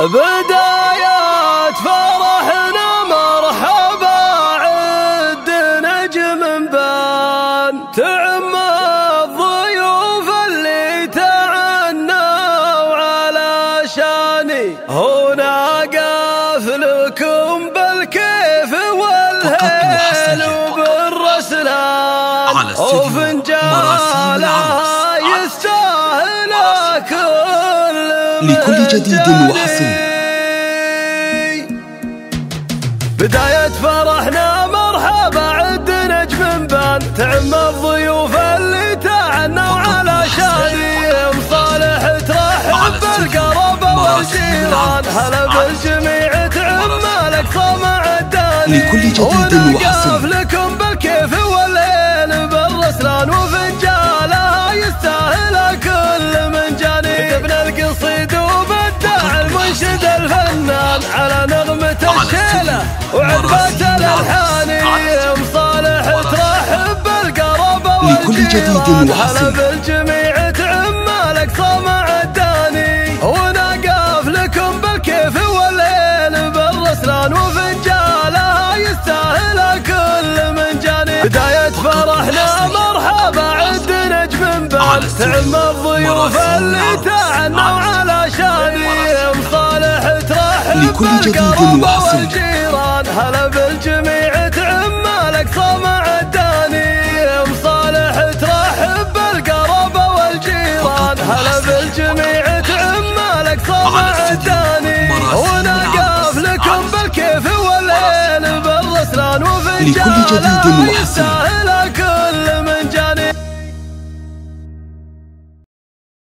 بدايات فرحنا مرحبا عد نجم بان تعم الضيوف اللي تعنوا على شاني هنا قافلكم بالكيف والهيل وبالرسلان وفنجالها يستاهل لكل جديد وحصري. بداية فرحنا مرحبا عد نجم بان تعم الضيوف اللي تعنوا على شاني مصالح ترحب بالقرابة والجيران هلا بالجميع تعم الأقصى مع الداني لكل جديد وحصري. لكم بالكيف والليل بالرسلان وفنجالها يستاهل كل من جاني ابن القصيد وبدع المنشد الفنان على نغمة الشيلة وعذبة الألحان مصالح ترحب بالقرابة والجيران هلا بالجميع تعم الأقصى مع الداني ونقف لكم بالكيف والليل بالرسلان وفنجالها يستاهل كل من جاني بداية فرحنا مرحبا عد نجم بان تعم الضيوف اللي تعنوا على شاني مصالح ترحب بالقرابة والجيران هلا بالجميع تعم الأقصى مع الداني مصالح ترحب بالقرابة والجيران هلا بالجميع تعم الأقصى مع الداني ونقف لكم بالكيف والليل بالرسلان وفنجالها